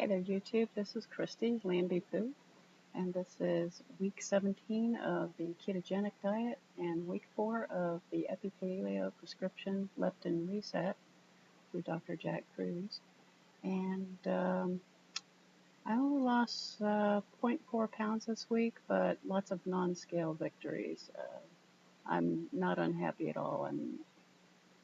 Hey there, YouTube. This is Christy, Lambie Poo, and this is week 17 of the ketogenic diet and week 4 of the Epi-Paleo prescription leptin reset through Dr. Jack Kruse. And I only lost 0.4 pounds this week, but lots of non-scale victories. I'm not unhappy at all,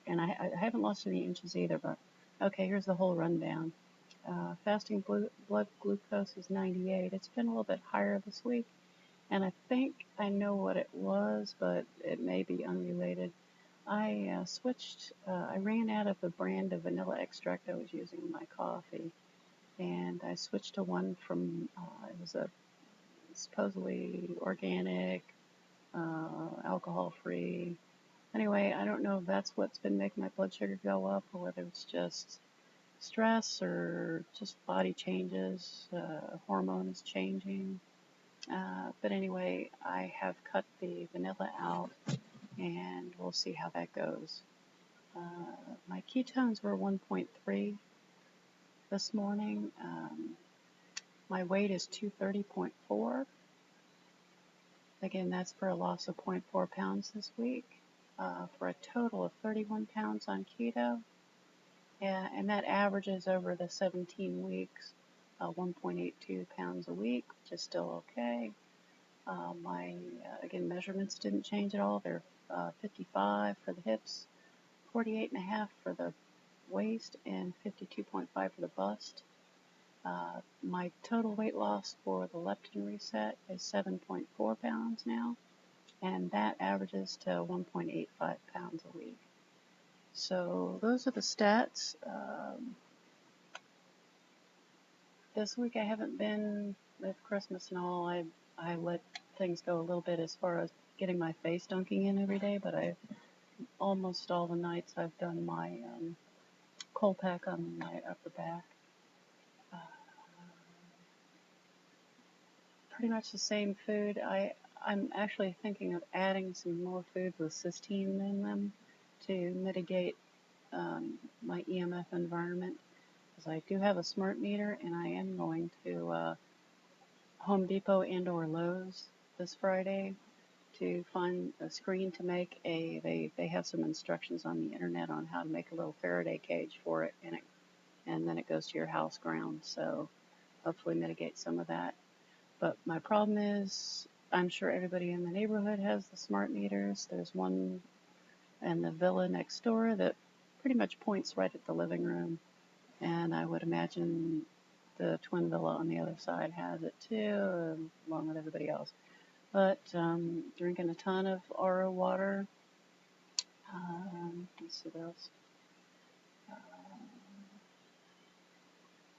and I haven't lost any inches either. But okay, here's the whole rundown. Fasting blood glucose is 98. It's been a little bit higher this week, and I think I know what it was, but it may be unrelated. I I ran out of the brand of vanilla extract I was using in my coffee, and I switched to one from, it was a supposedly organic, alcohol-free. Anyway, I don't know if that's what's been making my blood sugar go up or whether it's just stress or just body changes, hormone is changing. But anyway, I have cut the vanilla out, and we'll see how that goes. My ketones were 1.3 this morning. My weight is 230.4. Again, that's for a loss of 0.4 pounds this week, for a total of 31 pounds on keto. Yeah, and that averages over the 17 weeks, 1.82 pounds a week, which is still okay. My, again, measurements didn't change at all. They're 55 for the hips, 48.5 for the waist, and 52.5 for the bust. My total weight loss for the leptin reset is 7.4 pounds now, and that averages to 1.85 pounds a week. So those are the stats. This week I haven't been, with Christmas and all, I let things go a little bit as far as getting my face dunking in every day, but almost all the nights I've done my cold pack on my upper back. Pretty much the same food. I'm actually thinking of adding some more foods with cysteine in them to mitigate my EMF environment, because I do have a smart meter, and I am going to Home Depot and or Lowe's this Friday to find a screen to make they have some instructions on the internet on how to make a little Faraday cage for it, and then it goes to your house ground, so hopefully mitigate some of that. But my problem is, I'm sure everybody in the neighborhood has the smart meters. There's one in the villa next door that pretty much points right at the living room, and I would imagine the twin villa on the other side has it too, along with everybody else. But drinking a ton of RO water. Let's see what else.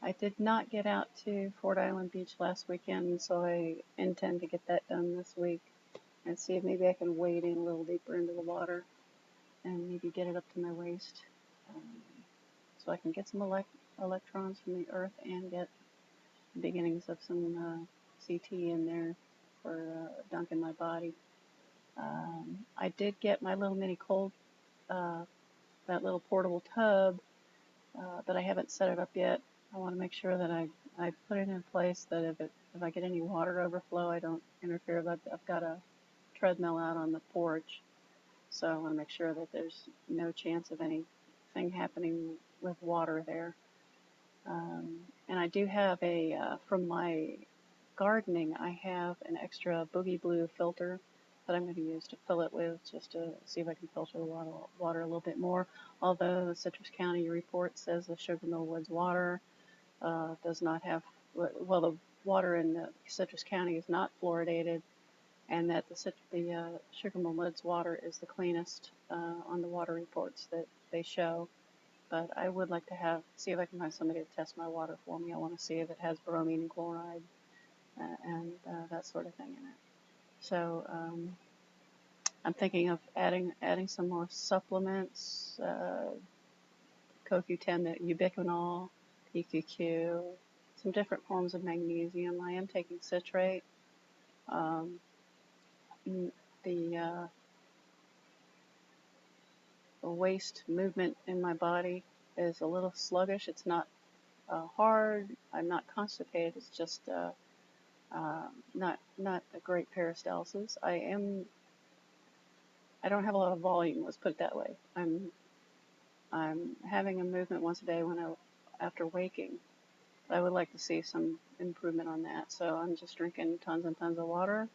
I did not get out to Fort Island Beach last weekend, so I intend to get that done this week and see if maybe I can wade in a little deeper into the water and maybe get it up to my waist, so I can get some electrons from the earth and get the beginnings of some CT in there for dunking my body. I did get my little mini cold, that little portable tub, but I haven't set it up yet. I want to make sure that I put it in place that if I get any water overflow, I don't interfere. I've got a treadmill out on the porch, so I want to make sure that there's no chance of anything happening with water there. And I do have from my gardening, I have an extra Boogie Blue filter that I'm going to use to fill it with, just to see if I can filter the water a little bit more. Although the Citrus County report says the Sugar Mill Woods water does not have, well, the water in the Citrus County is not fluoridated, and that the Sugar Mill Woods water is the cleanest on the water reports that they show. But I would like to see if I can find somebody to test my water for me. I want to see if it has bromine and chloride and that sort of thing in it. So I'm thinking of adding some more supplements, CoQ10, ubiquinol, PQQ, some different forms of magnesium. I am taking citrate. The waste movement in my body is a little sluggish. It's not hard. I'm not constipated. It's just not a great peristalsis. I don't have a lot of volume. Let's put it that way. I'm having a movement once a day after waking. I would like to see some improvement on that. So I'm just drinking tons and tons of water.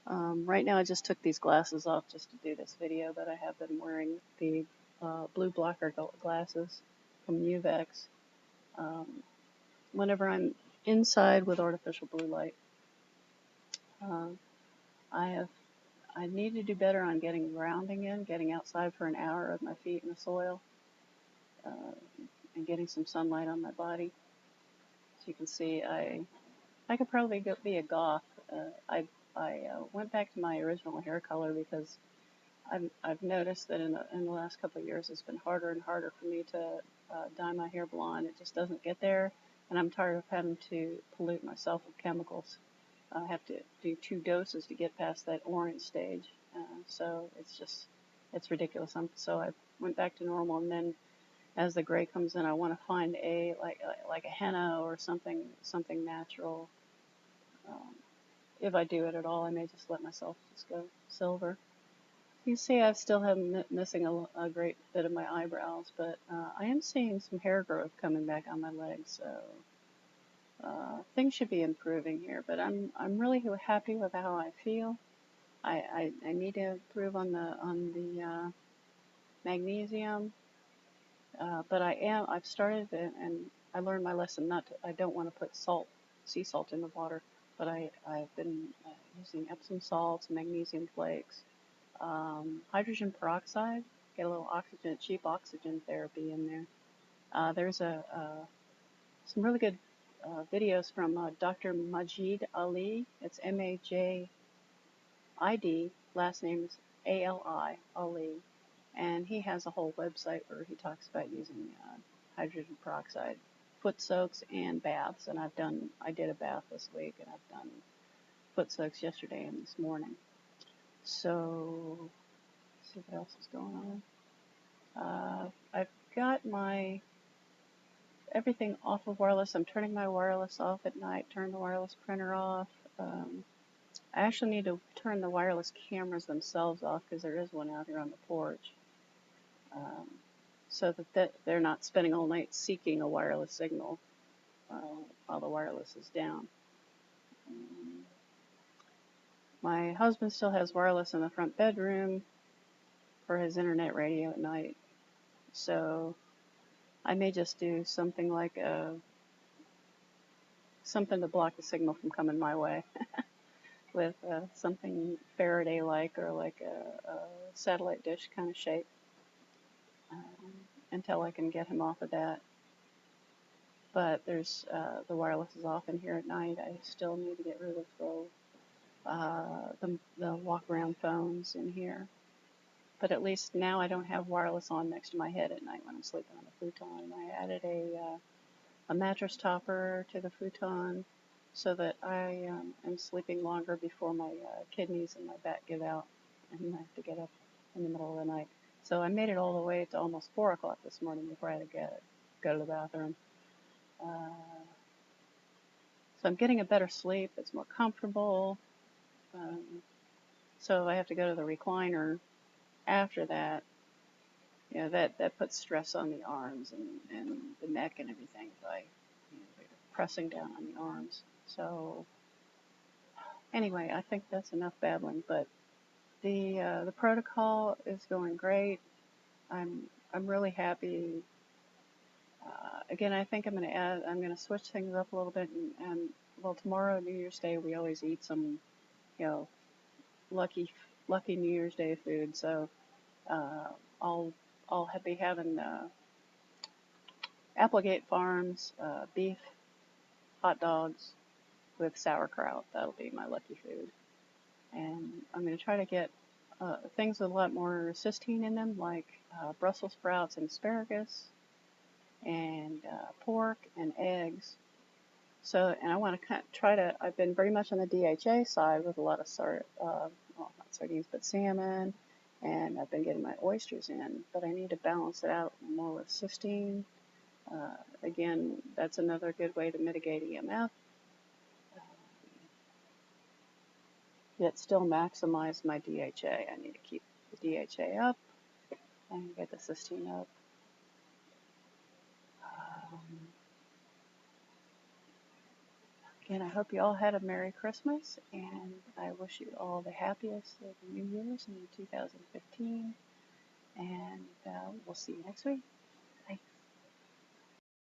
Right now I just took these glasses off just to do this video, but I have been wearing the blue blocker glasses from Uvex whenever I'm inside with artificial blue light. I need to do better on getting grounding in, getting outside for an hour with my feet in the soil, and getting some sunlight on my body. As you can see, I could probably be a goth. I went back to my original hair color because I've noticed that in the last couple of years it's been harder and harder for me to dye my hair blonde. It just doesn't get there, and I'm tired of having to pollute myself with chemicals. I have to do 2 doses to get past that orange stage, so it's ridiculous. So I went back to normal, and then as the gray comes in, I want to find like a henna or something natural. If I do it at all, I may just let myself just go silver. You see, I still have missing a great bit of my eyebrows, but I am seeing some hair growth coming back on my legs, so things should be improving here. But I'm really happy with how I feel. I need to improve on the magnesium, but I've started and I learned my lesson. I don't want to put sea salt in the water, but I've been using Epsom salts, magnesium flakes. Hydrogen peroxide, get a little cheap oxygen therapy in there. There's some really good videos from Dr. Majid Ali. It's Majid, last name is Ali, Ali, and he has a whole website where he talks about using hydrogen peroxide, foot soaks and baths. And I did a bath this week, and I've done foot soaks yesterday and this morning. So, let's see what else is going on. I've got everything off of wireless. I'm turning my wireless off at night, turn the wireless printer off. I actually need to turn the wireless cameras themselves off because there is one out here on the porch. So that they're not spending all night seeking a wireless signal while the wireless is down. My husband still has wireless in the front bedroom for his internet radio at night, so I may just do something like something to block the signal from coming my way with something Faraday-like or like a satellite dish kind of shape until I can get him off of that. But there's the wireless is off in here at night. I still need to get rid of the walk-around phones in here. But at least now I don't have wireless on next to my head at night when I'm sleeping on the futon. I added a mattress topper to the futon so that I am sleeping longer before my kidneys and my back give out and I have to get up in the middle of the night. So I made it all the way to almost 4 o'clock this morning before I had to go to the bathroom. So I'm getting a better sleep. It's more comfortable. So if I have to go to the recliner after that, that puts stress on the arms and the neck and everything by pressing down on the arms. So anyway, I think that's enough babbling. But the protocol is going great. I'm really happy. Again, I think I'm going to switch things up a little bit. And well, tomorrow, New Year's Day, we always eat some, lucky New Year's Day food. So I'll be having Applegate Farms beef hot dogs with sauerkraut. That'll be my lucky food. And I'm going to try to get things with a lot more cysteine in them, like Brussels sprouts and asparagus, and pork and eggs. So, and I want to I've been very much on the DHA side with a lot of not sardines, but salmon, and I've been getting my oysters in, but I need to balance it out more with cysteine, Again, that's another good way to mitigate EMF, yet still maximize my DHA. I need to keep the DHA up and get the cysteine up. Again, I hope you all had a Merry Christmas, and I wish you all the happiest of New Year's in 2015, and we'll see you next week.